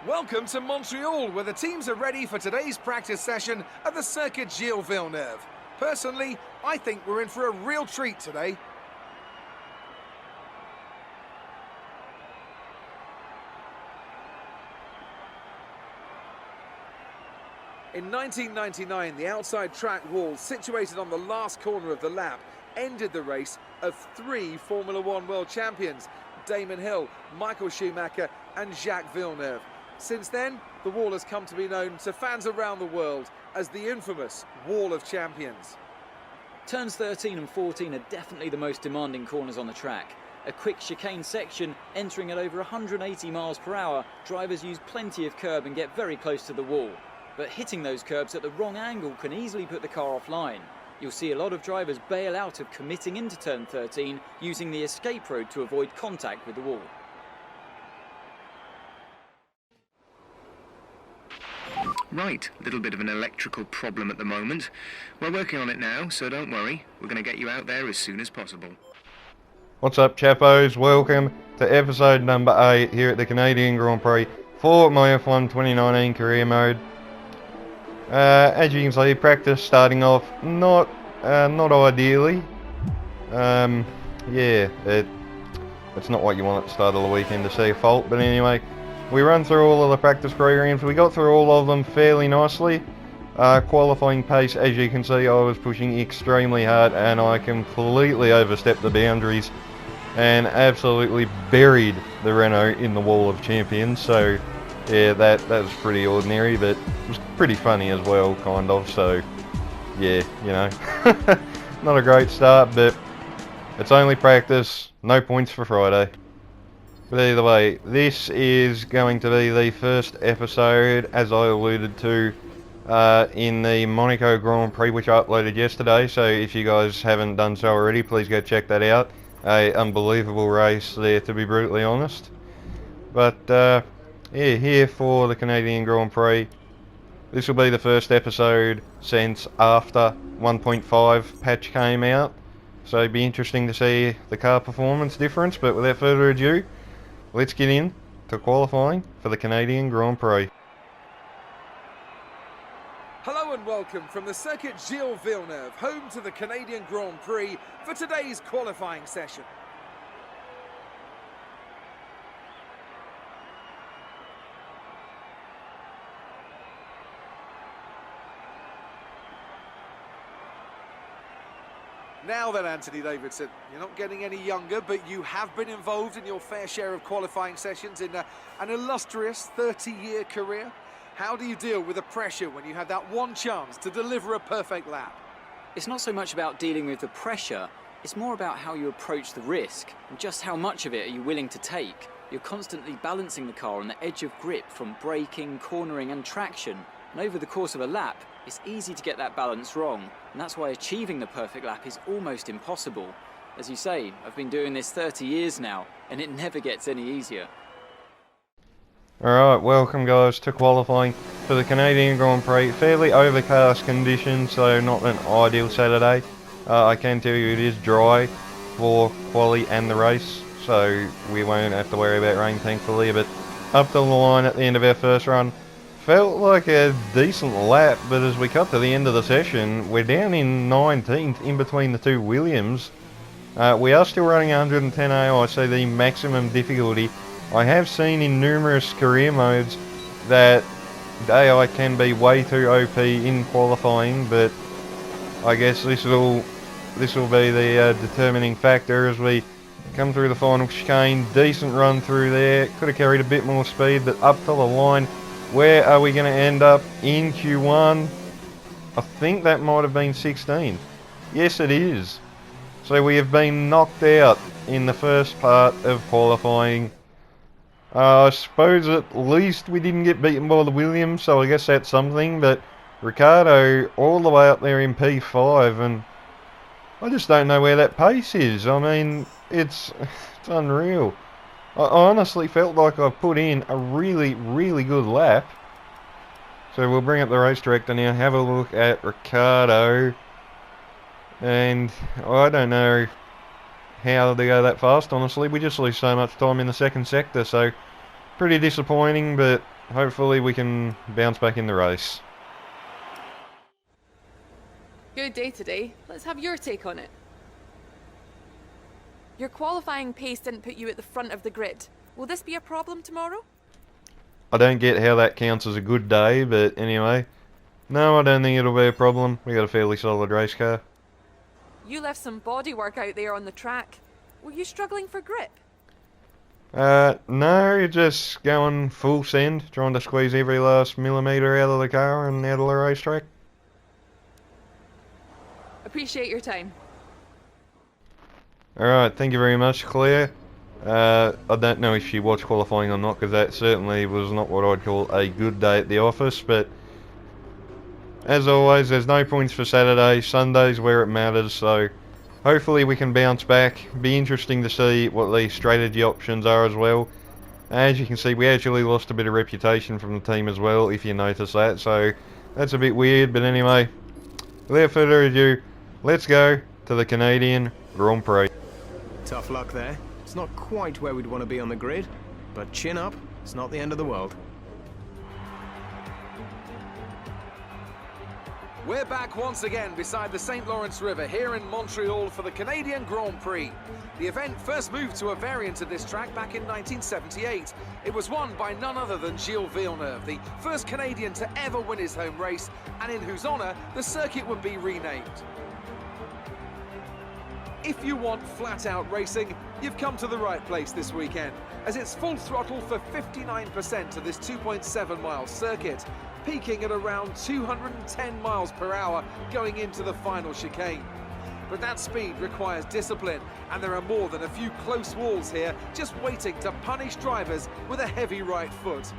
Welcome to Montreal, where the teams are ready for today's practice session at the Circuit Gilles Villeneuve. Personally, I think we're in for a real treat today. In 1999, the outside track wall, situated on the last corner of the lap, ended the race of three Formula One world champions, Damon Hill, Michael Schumacher and Jacques Villeneuve. Since then, the wall has come to be known to fans around the world as the infamous Wall of Champions. Turns 13 and 14 are definitely the most demanding corners on the track. A quick chicane section entering at over 180 miles per hour, drivers use plenty of curb and get very close to the wall. But hitting those curbs at the wrong angle can easily put the car offline. You'll see a lot of drivers bail out of committing into turn 13 using the escape road to avoid contact with the wall. Right, a little bit of an electrical problem at the moment. We're working on it now, so don't worry. We're going to get you out there as soon as possible. What's up, chappos? Welcome to episode number 8 here at the Canadian Grand Prix for my F1 2019 career mode. As you can see, practice starting off not ideally. Yeah, it's not what you want at the start of the weekend to see a fault, but anyway, we run through all of the practice programs. We got through all of them fairly nicely. Qualifying pace, as you can see, I was pushing extremely hard and I completely overstepped the boundaries and absolutely buried the Renault in the Wall of Champions. So yeah, that was pretty ordinary, but it was pretty funny as well, kind of. So yeah, you know, not a great start, but it's only practice, no points for Friday. But either way, this is going to be the first episode, as I alluded to, in the Monaco Grand Prix, which I uploaded yesterday. So if you guys haven't done so already, please go check that out. A unbelievable race there, to be brutally honest. But yeah, here for the Canadian Grand Prix. This will be the first episode since after 1.5 patch came out. So it'd be interesting to see the car performance difference. But without further ado, let's get in to qualifying for the Canadian Grand Prix. Hello and welcome from the Circuit Gilles Villeneuve, home to the Canadian Grand Prix for today's qualifying session. Now then, Anthony Davidson, you're not getting any younger, but you have been involved in your fair share of qualifying sessions in an illustrious 30-year career. How do you deal with the pressure when you have that one chance to deliver a perfect lap? It's not so much about dealing with the pressure, it's more about how you approach the risk and just how much of it are you willing to take. You're constantly balancing the car on the edge of grip from braking, cornering and traction, and over the course of a lap, it's easy to get that balance wrong, and that's why achieving the perfect lap is almost impossible. As you say, I've been doing this 30 years now, and it never gets any easier. Alright, welcome guys to qualifying for the Canadian Grand Prix. Fairly overcast conditions, so not an ideal Saturday. I can tell you it is dry for quali and the race, so we won't have to worry about rain thankfully. But up to the line at the end of our first run, felt like a decent lap, but as we cut to the end of the session, we're down in 19th in between the two Williams. We are still running 110 AI, so the maximum difficulty. I have seen in numerous career modes that AI can be way too OP in qualifying, but I guess this will be the determining factor as we come through the final chicane. Decent run through there, could have carried a bit more speed, but up to the line. Where are we going to end up in Q1? I think that might have been 16. Yes, it is. So we have been knocked out in the first part of qualifying. I suppose at least we didn't get beaten by the Williams, so I guess that's something. But Ricciardo all the way up there in P5, and I just don't know where that pace is. I mean, it's unreal. I honestly felt like I put in a really, really good lap. So we'll bring up the race director now, have a look at Ricciardo. And I don't know how they go that fast, honestly. We just lose so much time in the second sector, so pretty disappointing, but hopefully we can bounce back in the race. Good day today. Let's have your take on it. Your qualifying pace didn't put you at the front of the grid. Will this be a problem tomorrow? I don't get how that counts as a good day, but anyway. No, I don't think it'll be a problem. We got a fairly solid race car. You left some bodywork out there on the track. Were you struggling for grip? No, just going full send, trying to squeeze every last millimetre out of the car and out of the racetrack. Appreciate your time. Alright, thank you very much, Claire. I don't know if she watched qualifying or not, because that certainly was not what I'd call a good day at the office, but as always, there's no points for Saturday. Sunday's where it matters, so hopefully we can bounce back. Be interesting to see what the strategy options are as well. As you can see, we actually lost a bit of reputation from the team as well, if you notice that, so that's a bit weird, but anyway, without further ado, let's go to the Canadian Grand Prix. Tough luck there. It's not quite where we'd want to be on the grid, but chin up, it's not the end of the world. We're back once again beside the St. Lawrence River here in Montreal for the Canadian Grand Prix. The event first moved to a variant of this track back in 1978. It was won by none other than Gilles Villeneuve, the first Canadian to ever win his home race, and in whose honour the circuit would be renamed. If you want flat-out racing, you've come to the right place this weekend, as it's full throttle for 59% of this 2.7-mile circuit, peaking at around 210 miles per hour going into the final chicane. But that speed requires discipline, and there are more than a few close walls here just waiting to punish drivers with a heavy right foot.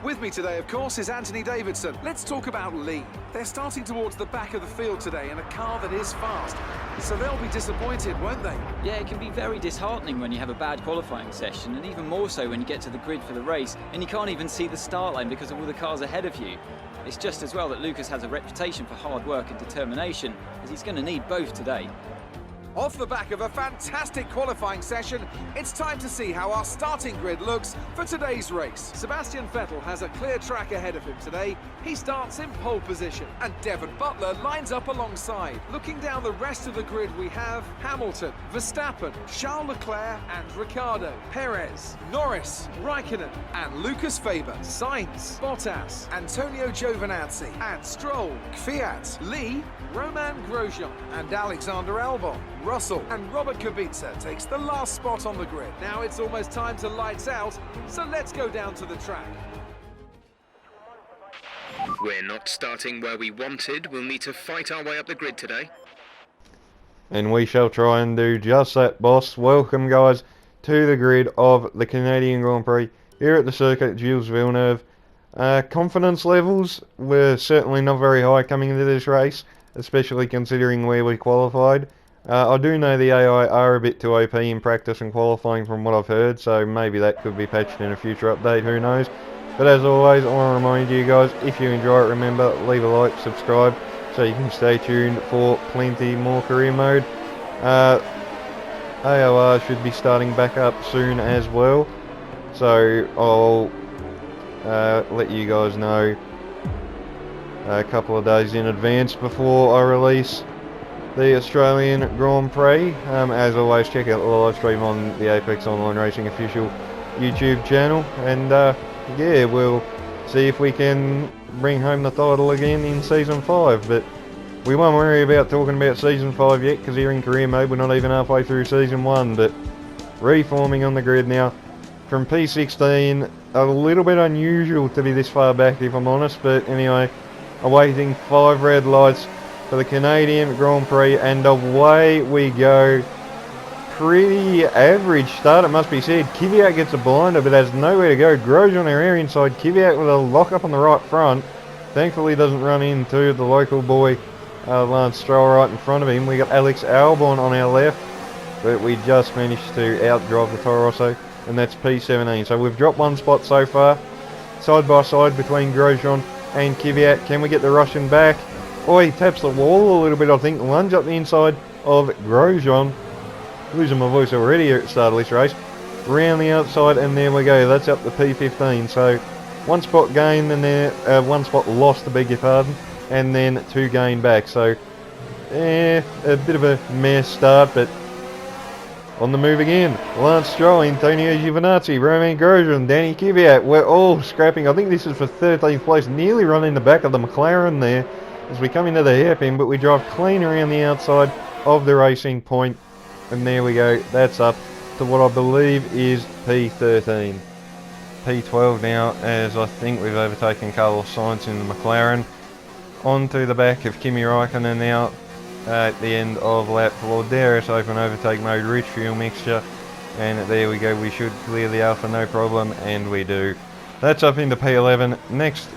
With me today, of course, is Anthony Davidson. Let's talk about Lee. They're starting towards the back of the field today in a car that is fast, so they'll be disappointed, won't they? Yeah, it can be very disheartening when you have a bad qualifying session, and even more so when you get to the grid for the race and you can't even see the start line because of all the cars ahead of you. It's just as well that Lucas has a reputation for hard work and determination, as he's going to need both today. Off the back of a fantastic qualifying session, it's time to see how our starting grid looks for today's race. Sebastian Vettel has a clear track ahead of him today. He starts in pole position, and Devon Butler lines up alongside. Looking down the rest of the grid, we have Hamilton, Verstappen, Charles Leclerc and Ricciardo, Perez, Norris, Raikkonen and Lucas Faber, Sainz, Bottas, Antonio Giovinazzi and Stroll, Kvyat, Lee, Romain Grosjean and Alexander Albon. Russell and Robert Kubica takes the last spot on the grid. Now it's almost time to lights out, so let's go down to the track. We're not starting where we wanted. We'll need to fight our way up the grid today. And we shall try and do just that, boss. Welcome, guys, to the grid of the Canadian Grand Prix here at the circuit, Gilles Villeneuve. Confidence levels were certainly not very high coming into this race, especially considering where we qualified. I do know the AI are a bit too OP in practice and qualifying from what I've heard, so maybe that could be patched in a future update, who knows. But as always, I want to remind you guys, if you enjoy it, remember, leave a like, subscribe, so you can stay tuned for plenty more career mode. AOR should be starting back up soon as well, so I'll let you guys know a couple of days in advance before I release the Australian Grand Prix. As always, check out the live stream on the Apex Online Racing official YouTube channel, and yeah, we'll see if we can bring home the title again in Season 5, but we won't worry about talking about Season 5 yet, because here in career mode we're not even halfway through Season 1, but reforming on the grid now from P16. A little bit unusual to be this far back, if I'm honest, but anyway, awaiting 5 red lights for the Canadian Grand Prix, and away we go. Pretty average start, it must be said. Kvyat gets a blinder but has nowhere to go. Grosjean our air inside. Kvyat with a lock up on the right front. Thankfully doesn't run into the local boy Lance Stroll right in front of him. We got Alex Albon on our left, but we just managed to outdrive the Toro Rosso, and that's P17. So we've dropped one spot so far, side by side between Grosjean and Kvyat. Can we get the Russian back? Oh, he taps the wall a little bit, I think. Lunge up the inside of Grosjean. Losing my voice already here at the start of this race. round the outside, and there we go. That's up to P15. So 1 spot gained, and there 1 spot lost, to beg your pardon, and then 2 gained back. So a bit of a mess start, but on the move again. Lance Stroll, Antonio Giovinazzi, Romain Grosjean, Danny Kvyat. We're all scrapping. I think this is for 13th place, nearly running the back of the McLaren there as we come into the hairpin, but we drive clean around the outside of the racing point, and there we go. That's up to what I believe is P13. P12 now, as I think we've overtaken Carlos Sainz in the McLaren. Onto the back of Kimi Raikkonen now at the end of lap 4. DRS open overtake mode, rich fuel mixture, and there we go. We should clear the Alpha no problem, and we do. That's up into P11. Next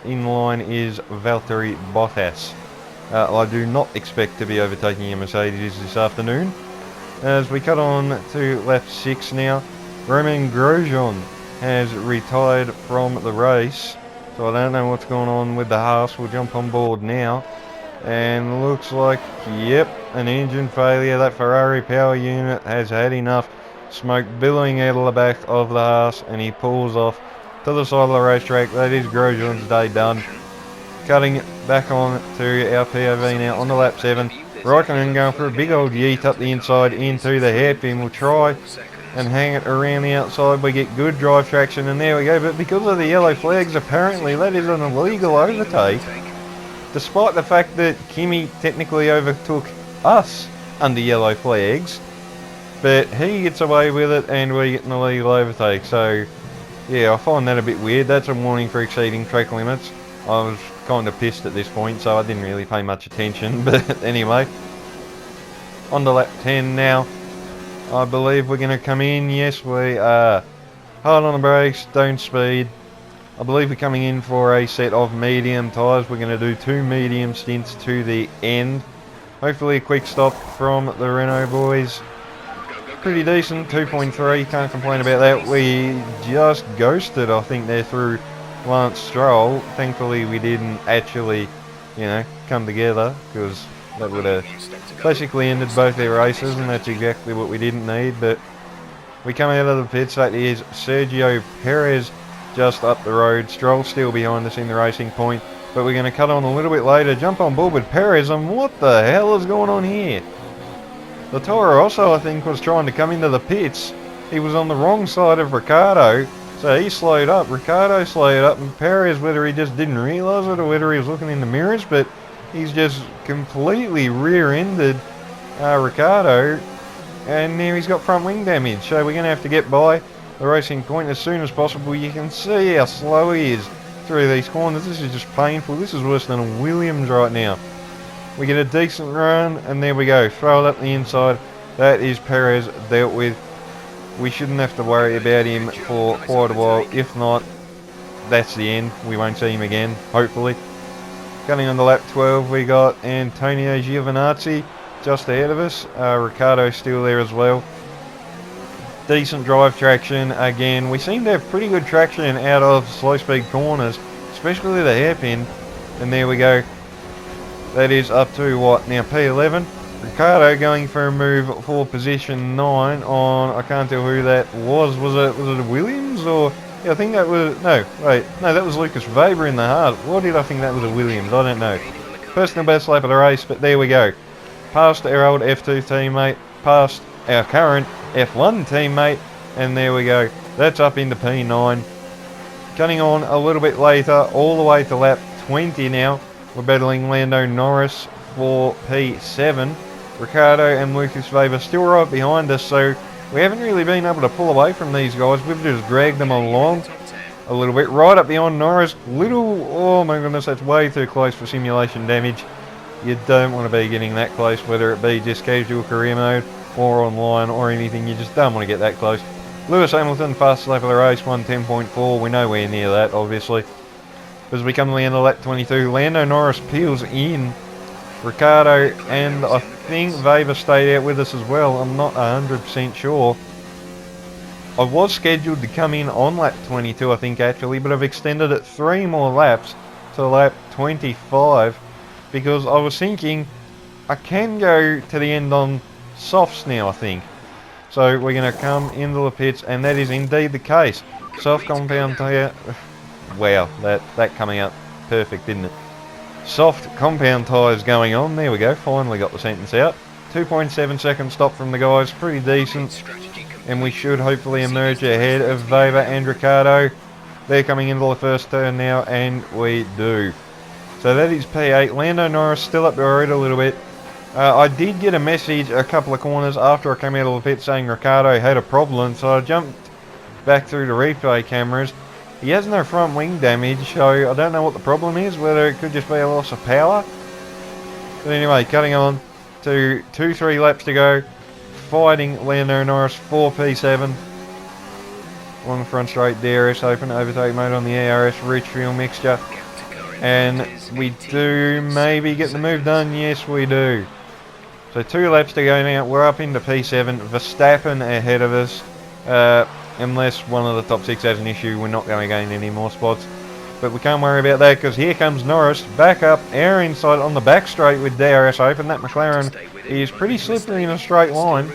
in line is Valtteri Bottas. I do not expect to be overtaking a Mercedes this afternoon. As we cut on to lap 6 now, Romain Grosjean has retired from the race, so I don't know what's going on with the Haas. We'll jump on board now, and looks like, yep, an engine failure. That Ferrari power unit has had enough smoke billowing out of the back of the Haas, and he pulls off to the side of the racetrack. That is Grosjean's day done. Cutting back on to our POV now on the lap 7. Raikkonen going for a big old yeet up the inside into the hairpin. We'll try and hang it around the outside. We get good drive traction, and there we go. But because of the yellow flags, apparently that is an illegal overtake, despite the fact that Kimi technically overtook us under yellow flags. But he gets away with it, and we get an illegal overtake. So yeah, I find that a bit weird. That's a warning for exceeding track limits. I was kind of pissed at this point, so I didn't really pay much attention. But anyway, on to lap 10 now. I believe we're going to come in. Yes, we are. Hard on the brakes, don't speed. I believe we're coming in for a set of medium tyres. We're going to do 2 medium stints to the end. Hopefully a quick stop from the Renault boys. Pretty decent, 2.3, can't complain about that. We just ghosted, I think, there through Lance Stroll. Thankfully we didn't actually, come together, because that would have basically ended both their races, and that's exactly what we didn't need. But we come out of the pits. That is Sergio Perez just up the road. Stroll still behind us in the racing point, but we're going to cut on a little bit later, jump on board with Perez, and what the hell is going on here? The Toro Rosso, I think, was trying to come into the pits. He was on the wrong side of Ricciardo, so he slowed up. Ricciardo slowed up, and Perez, whether he just didn't realise it or whether he was looking in the mirrors, but he's just completely rear-ended Ricciardo, and now he's got front wing damage. So we're going to have to get by the racing point as soon as possible. You can see how slow he is through these corners. This is just painful. This is worse than a Williams right now. We get a decent run, and there we go. Throw it up the inside. That is Perez dealt with. We shouldn't have to worry about him for quite a while. If not, that's the end. We won't see him again, hopefully. Cutting on to lap 12, we got Antonio Giovinazzi just ahead of us. Ricciardo's still there as well. Decent drive traction again. We seem to have pretty good traction out of slow speed corners, especially the hairpin. And there we go. That is up to what now, P11. Ricciardo going for a move for position 9 on, I can't tell who that was. Was it a Williams or? Yeah, I think that was, no, that was Lucas Weber in the Haas. Why did I think that was a Williams? I don't know. Personal best lap of the race, but there we go. Past our old F2 teammate, past our current F1 teammate, and there we go. That's up into P9. Cutting on a little bit later, all the way to lap 20 now. We're battling Lando Norris for P7. Ricciardo and Lucas Weber still right behind us, so we haven't really been able to pull away from these guys. We've just dragged them along a little bit. Right up beyond Norris. Oh my goodness, that's way too close for simulation damage. You don't want to be getting that close, whether it be just casual career mode or online or anything. You just don't want to get that close. Lewis Hamilton, fastest lap of the race, 1:10.4. We're nowhere near that, obviously. As we come to the end of lap 22, Lando Norris peels in. Ricciardo and I think Weber stayed out with us as well. I'm not 100% sure. I was scheduled to come in on lap 22, I think, actually, but I've extended it 3 more laps to lap 25 because I was thinking I can go to the end on softs now, I think. So we're going to come into the pits, and that is indeed the case. Soft compound tyre. Wow, that coming up perfect, didn't it? Soft compound tyres going on. There we go. Finally got the sentence out. 2.7 second stop from the guys. Pretty decent. And we should hopefully emerge ahead of Weber and Ricciardo. They're coming into the first turn now, and we do. So that is P8. Lando Norris still up the road a little bit. I did get a message a couple of corners after I came out of the pit saying Ricciardo had a problem, so I jumped back through the replay cameras. He has no front wing damage, so I don't know what the problem is, whether it could just be a loss of power. But anyway, cutting on to 2-3 laps to go, fighting Lando Norris for P7. On the front straight, DRS open, overtake mode on the ERS, rich fuel mixture. And we do maybe get the move done, yes we do. So 2 laps to go now, we're up into P7, Verstappen ahead of us. Unless one of the top 6 has an issue, we're not going to gain any more spots. But we can't worry about that, because here comes Norris, back up, our inside on the back straight with DRS open. That McLaren is pretty slippery in a straight line.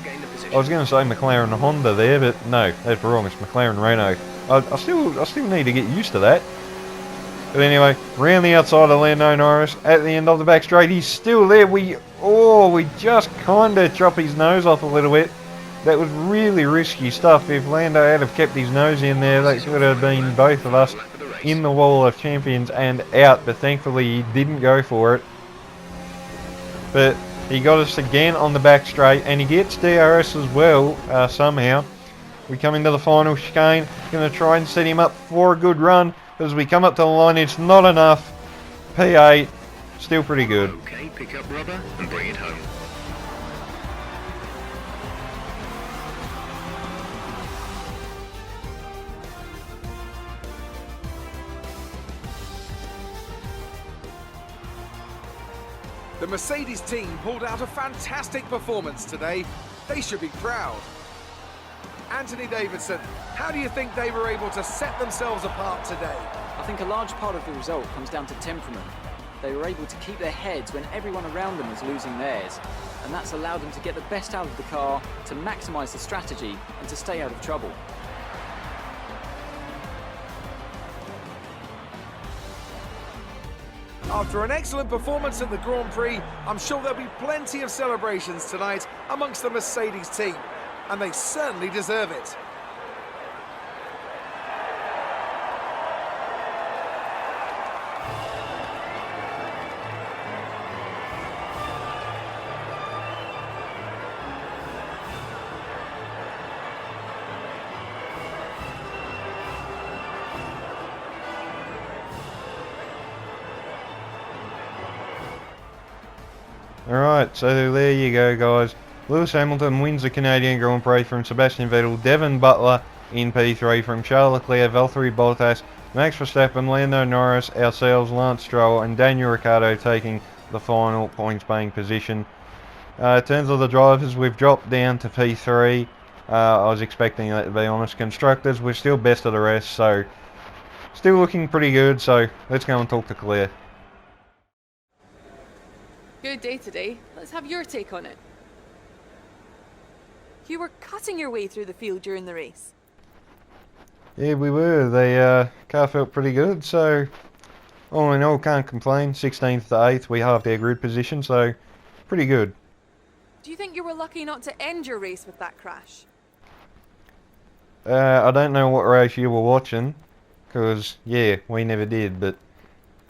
I was going to say McLaren Honda there, but no, that's wrong, it's McLaren Renault. I still need to get used to that. But anyway, round the outside of Lando Norris, at the end of the back straight, he's still there. We just kind of chop his nose off a little bit. That was really risky stuff. If Lando had have kept his nose in there, that could have been both of us in the wall of champions and out, but thankfully he didn't go for it. But he got us again on the back straight, and he gets DRS as well, somehow. We come into the final chicane, going to try and set him up for a good run. As we come up to the line, it's not enough. P8, still pretty good. Okay, pick up rubber and bring it home. The Mercedes team pulled out a fantastic performance today. They should be proud. Anthony Davidson, how do you think they were able to set themselves apart today? I think a large part of the result comes down to temperament. They were able to keep their heads when everyone around them was losing theirs, and that's allowed them to get the best out of the car, to maximise the strategy, and to stay out of trouble. After an excellent performance at the Grand Prix, I'm sure there'll be plenty of celebrations tonight amongst the Mercedes team, and they certainly deserve it. Alright, so there you go guys. Lewis Hamilton wins the Canadian Grand Prix from Sebastian Vettel, Devon Butler in P3 from Charles Leclerc, Valtteri Bottas, Max Verstappen, Lando Norris, ourselves, Lance Stroll and Daniel Ricciardo taking the final points paying position. In terms of the drivers, we've dropped down to P3. I was expecting that, to be honest. Constructors, we're still best of the rest, so still looking pretty good, so let's go and talk to Claire. Good day today. Let's have your take on it. You were cutting your way through the field during the race. Yeah, we were. The car felt pretty good, so all in all, can't complain. 16th to 8th, we halved our grid position, so pretty good. Do you think you were lucky not to end your race with that crash? I don't know what race you were watching, because, yeah, we never did, but,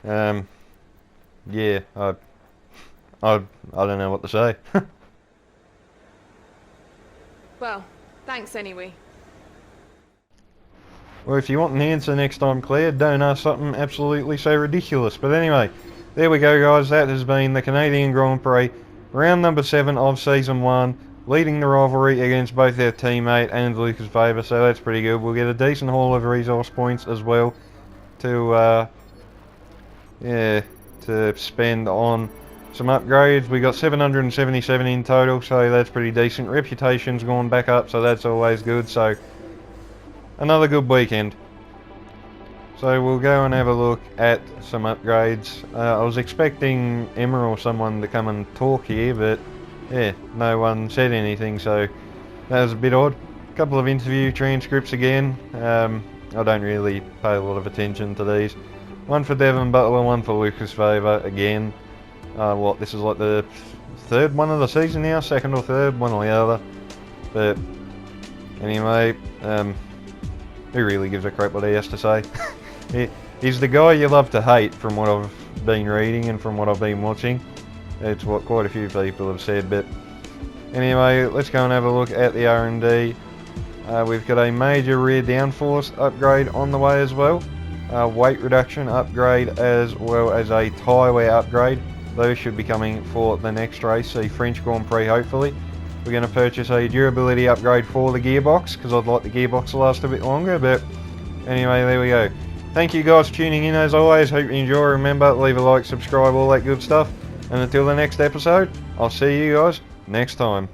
yeah, I don't know what to say. Well, thanks anyway. Well, if you want an answer next time, Claire, don't ask something absolutely so ridiculous. But anyway, there we go, guys. That has been the Canadian Grand Prix, round number 7 of Season 1, leading the rivalry against both our teammate and Lucas Weber, so that's pretty good. We'll get a decent haul of resource points as well to, to spend on some upgrades. We got 777 in total, so that's pretty decent. Reputation's gone back up, so that's always good. So another good weekend. So we'll go and have a look at some upgrades. I was expecting Emma or someone to come and talk here, but yeah, no one said anything, so that was a bit odd. A couple of interview transcripts again. I don't really pay a lot of attention to these. One for Devon Butler, one for Lucas Favour again. This is like the third one of the season now, second or third, one or the other. But anyway, who really gives a crap what he has to say? He's the guy you love to hate, from what I've been reading and from what I've been watching. It's what quite a few people have said. But anyway, let's go and have a look at the R&D. We've got a major rear downforce upgrade on the way as well. Weight reduction upgrade, as well as a tyre wear upgrade. Those should be coming for the next race, the French Grand Prix hopefully. We're going to purchase a durability upgrade for the gearbox, because I'd like the gearbox to last a bit longer. But anyway, there we go. Thank you guys for tuning in as always. Hope you enjoy. Remember, leave a like, subscribe, all that good stuff. And until the next episode, I'll see you guys next time.